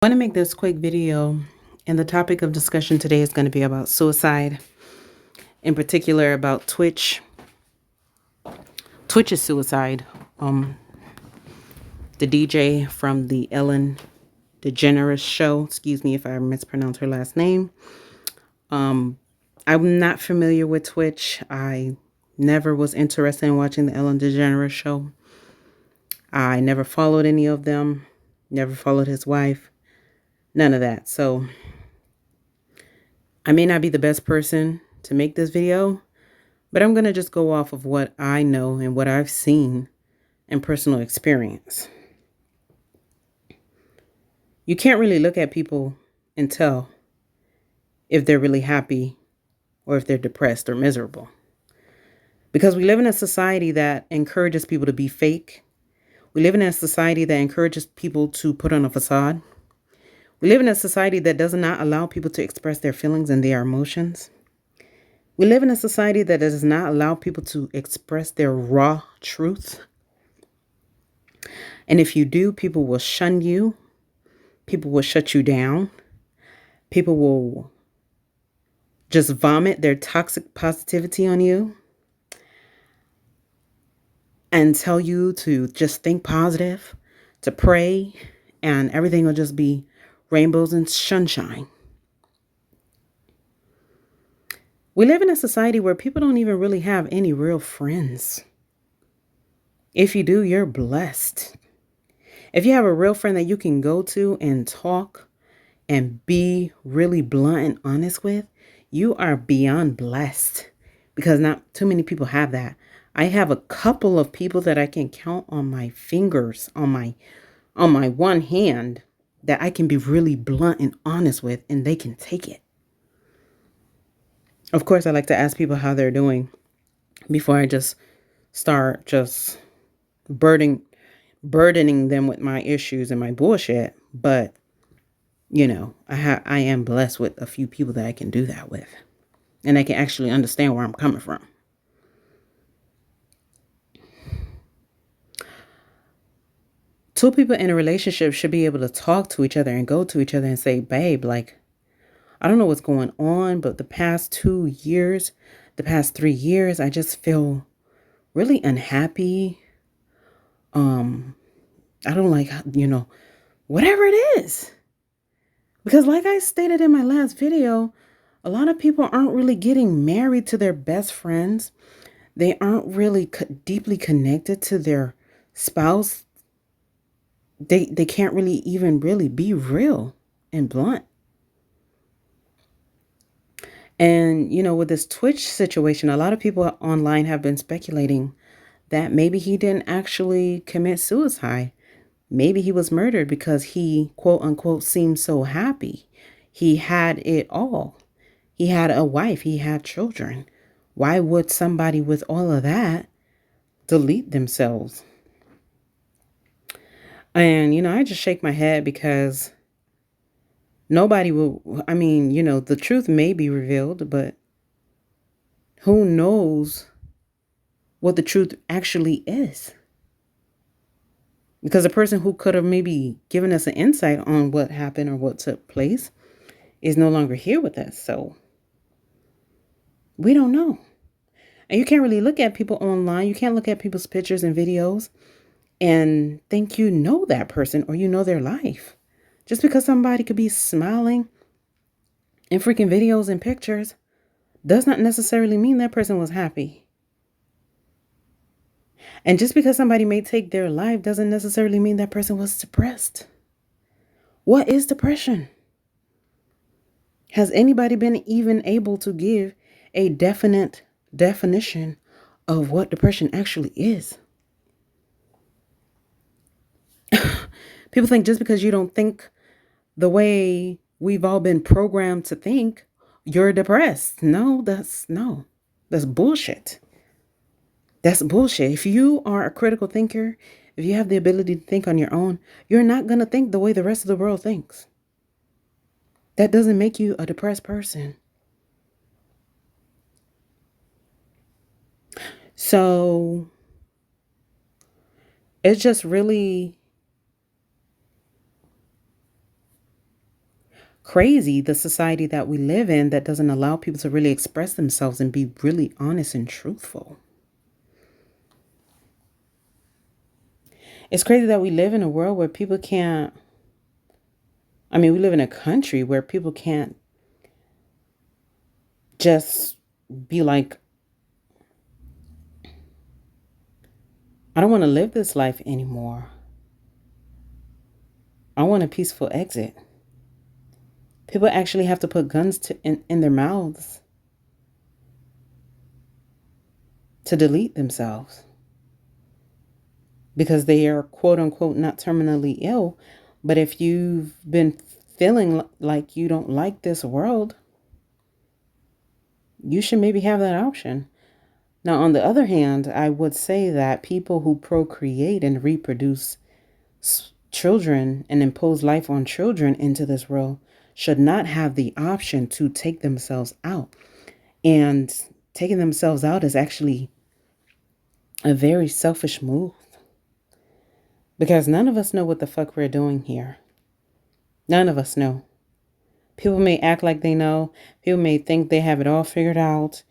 I want to make this quick video, and the topic of discussion today is going to be about suicide, in particular about Twitch. Twitch is suicide. The DJ from the Ellen DeGeneres show, excuse me if I mispronounce her last name. I'm not familiar with Twitch. I never was interested in watching the Ellen DeGeneres show. I never followed any of them, never followed his wife, none of that. So I may not be the best person to make this video, but I'm going to just go off of what I know and what I've seen in personal experience. You can't really look at people and tell if they're really happy or if they're depressed or miserable. Because we live in a society that encourages people to be fake. We live in a society that encourages people to put on a facade. We live in a society that does not allow people to express their feelings and their emotions. We live in a society that does not allow people to express their raw truth. And if you do, people will shun you. People will shut you down. People will just vomit their toxic positivity on you and tell you to just think positive, to pray, and everything will just be rainbows and sunshine. We live in a society where people don't even really have any real friends. If you do, you're blessed. If you have a real friend that you can go to and talk and be really blunt and honest with, you are beyond blessed, because not too many people have that. I have a couple of people that I can count on my fingers, on my one hand, that I can be really blunt and honest with, and they can take it. Of course, I like to ask people how they're doing before I just start burdening them with my issues and my bullshit. But I am blessed with a few people that I can do that with, and I can actually understand where I'm coming from. Two people in a relationship should be able to talk to each other and go to each other and say, babe, like, I don't know what's going on, but the past 2 years, the past 3 years, I just feel really unhappy. I don't like, whatever it is. Because like I stated in my last video, a lot of people aren't really getting married to their best friends. They aren't really deeply connected to their spouse. They can't really even really be real and blunt. And, with this Twitch situation, a lot of people online have been speculating that maybe he didn't actually commit suicide. Maybe he was murdered because he, quote unquote, seemed so happy. He had it all. He had a wife. He had children. Why would somebody with all of that delete themselves? And, I just shake my head because nobody will, the truth may be revealed, but who knows what the truth actually is? Because the person who could have maybe given us an insight on what happened or what took place is no longer here with us. So we don't know. And you can't really look at people online. You can't look at people's pictures and videos and think you know that person or you know their life. Just because somebody could be smiling in freaking videos and pictures does not necessarily mean that person was happy. And just because somebody may take their life doesn't necessarily mean that person was depressed. What is depression? Has anybody been even able to give a definite definition of what depression actually is? People think just because you don't think the way we've all been programmed to think, you're depressed. No, that's bullshit. That's bullshit. If you are a critical thinker, if you have the ability to think on your own, you're not going to think the way the rest of the world thinks. That doesn't make you a depressed person. So it's just really crazy, the society that we live in that doesn't allow people to really express themselves and be really honest and truthful. It's crazy that we live in a world where people can't, we live in a country where people can't just be like, I don't want to live this life anymore. I want a peaceful exit. People actually have to put guns in their mouths to delete themselves because they are quote unquote not terminally ill. But if you've been feeling like you don't like this world, you should maybe have that option. Now, on the other hand, I would say that people who procreate and reproduce children and impose life on children into this world should not have the option to take themselves out. And taking themselves out is actually a very selfish move because none of us know what the fuck we're doing here. None of us know. People may act like they know. People may think they have it all figured out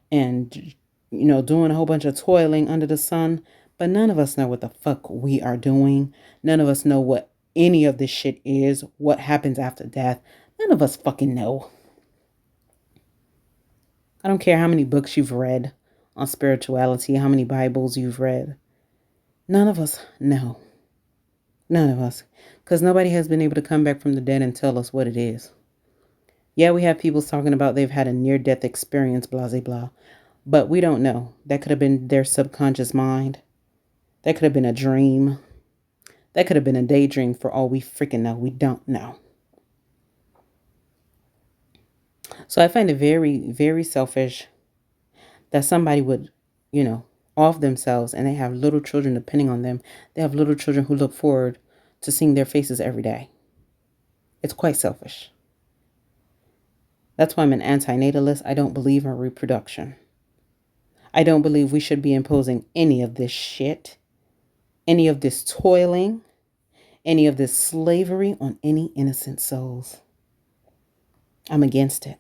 and, doing a whole bunch of toiling under the sun. But none of us know what the fuck we are doing. None of us know what any of this shit is, what happens after death. None of us fucking know. I don't care how many books you've read on spirituality, how many Bibles you've read. None of us know. None of us. Because nobody has been able to come back from the dead and tell us what it is. Yeah, we have people talking about they've had a near-death experience, blah, blah, blah. But we don't know. That could have been their subconscious mind. That could have been a dream. That could have been a daydream for all we freaking know. We don't know. So I find it very, very selfish that somebody would, off themselves and they have little children depending on them. They have little children who look forward to seeing their faces every day. It's quite selfish. That's why I'm an antinatalist. I don't believe in reproduction. I don't believe we should be imposing any of this shit, any of this toiling, any of this slavery on any innocent souls. I'm against it.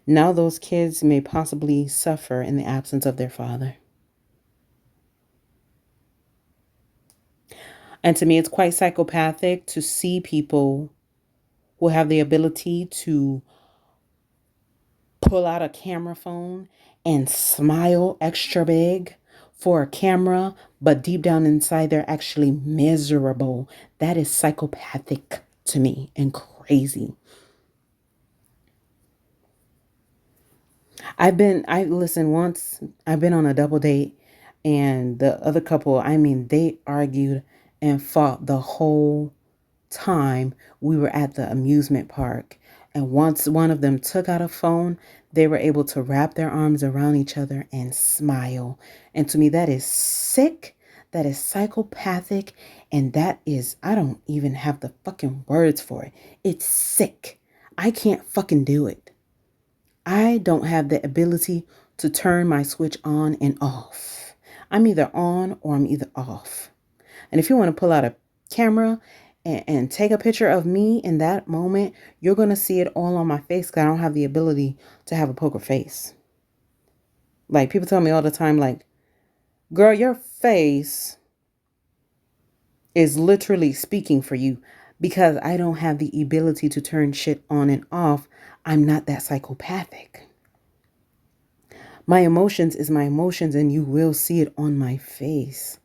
Now those kids may possibly suffer in the absence of their father. And to me, it's quite psychopathic to see people who have the ability to pull out a camera phone and smile extra big for a camera, but deep down inside, they're actually miserable. That is psychopathic to me and crazy. Once I've been on a double date and the other couple, they argued and fought the whole time we were at the amusement park. And once one of them took out a phone, they were able to wrap their arms around each other and smile. And to me, that is sick. That is psychopathic. And that is, I don't even have the fucking words for it. It's sick. I can't fucking do it. I don't have the ability to turn my switch on and off. I'm either on or I'm either off. And if you want to pull out a camera and take a picture of me in that moment, you're going to see it all on my face because I don't have the ability to have a poker face. Like, people tell me all the time, like, girl, your face is literally speaking for you because I don't have the ability to turn shit on and off. I'm not that psychopathic. My emotions is my emotions, and you will see it on my face.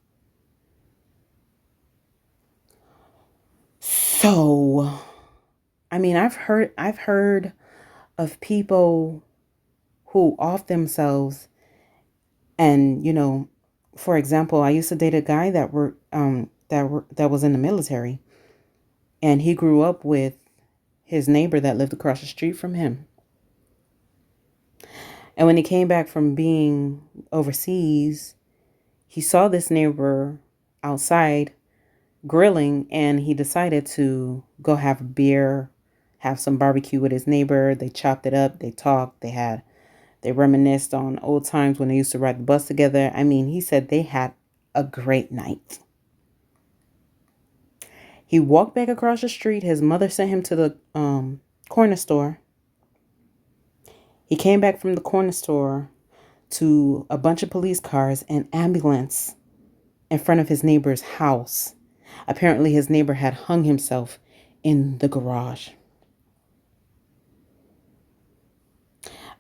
So, I've heard of people who off themselves, and for example, I used to date a guy that was in the military, and he grew up with his neighbor that lived across the street from him. And when he came back from being overseas, he saw this neighbor outside grilling, and he decided to go have a beer, have some barbecue with his neighbor. They chopped it up, they talked, they reminisced on old times when they used to ride the bus together. He said they had a great night. He walked back across the street. His mother sent him to the corner store. He came back from the corner store to a bunch of police cars and ambulance in front of his neighbor's house. Apparently, his neighbor had hung himself in the garage.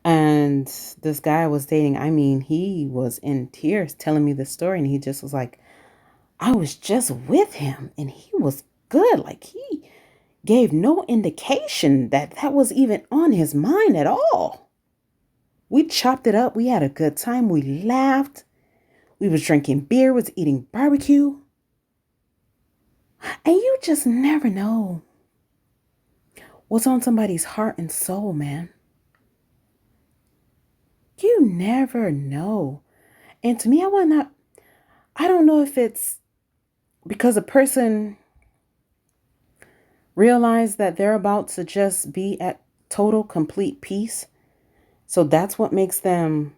And this guy I was dating, I mean, he was in tears telling me this story. And he just was like, I was just with him and he was good. Like, he gave no indication that that was even on his mind at all. We chopped it up. We had a good time. We laughed. We was drinking beer, was eating barbecue. And you just never know what's on somebody's heart and soul, man. You never know. And to me, I don't know if it's because a person realized that they're about to just be at total, complete peace. So that's what makes them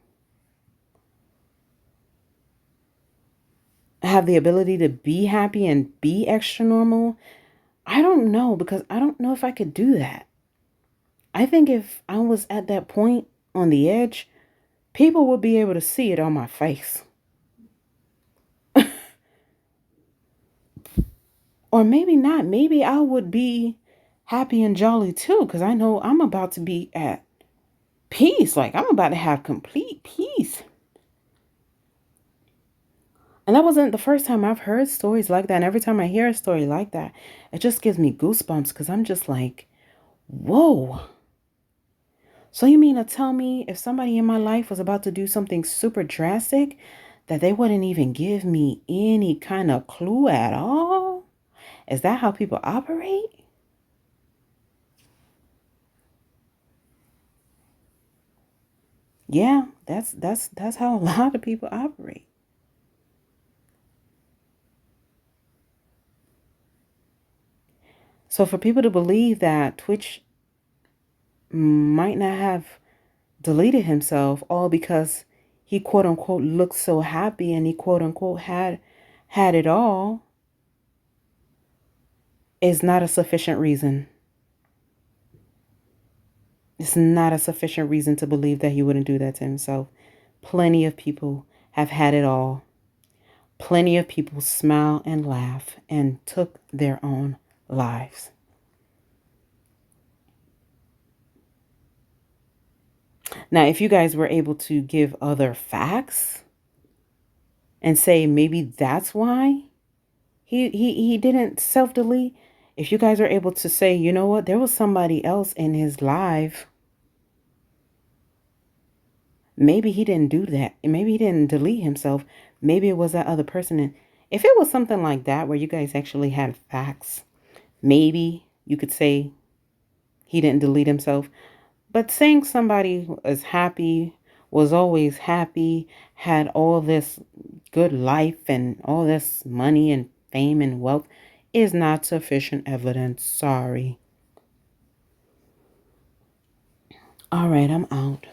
have the ability to be happy and be extra normal. I don't know, because I don't know if I could do that. I think if I was at that point on the edge, people would be able to see it on my face. Or maybe not. Maybe I would be happy and jolly too, because I know I'm about to be at peace. Like, I'm about to have complete peace. And that wasn't the first time I've heard stories like that. And every time I hear a story like that, it just gives me goosebumps, because I'm just like, whoa. So you mean to tell me if somebody in my life was about to do something super drastic, that they wouldn't even give me any kind of clue at all? Is that how people operate? Yeah, that's how a lot of people operate. So for people to believe that Twitch might not have deleted himself all because he quote unquote looked so happy and he quote unquote had it all is not a sufficient reason. It's not a sufficient reason to believe that he wouldn't do that to himself. Plenty of people have had it all. Plenty of people smile and laugh and took their own lives. Now, if you guys were able to give other facts and say maybe that's why he didn't self-delete, if you guys are able to say, you know what, there was somebody else in his life, maybe he didn't do that. Maybe he didn't delete himself. Maybe it was that other person. And if it was something like that where you guys actually had facts, maybe you could say he didn't delete himself. But saying somebody was happy, was always happy, had all this good life and all this money and fame and wealth is not sufficient evidence. Sorry. All right, I'm out.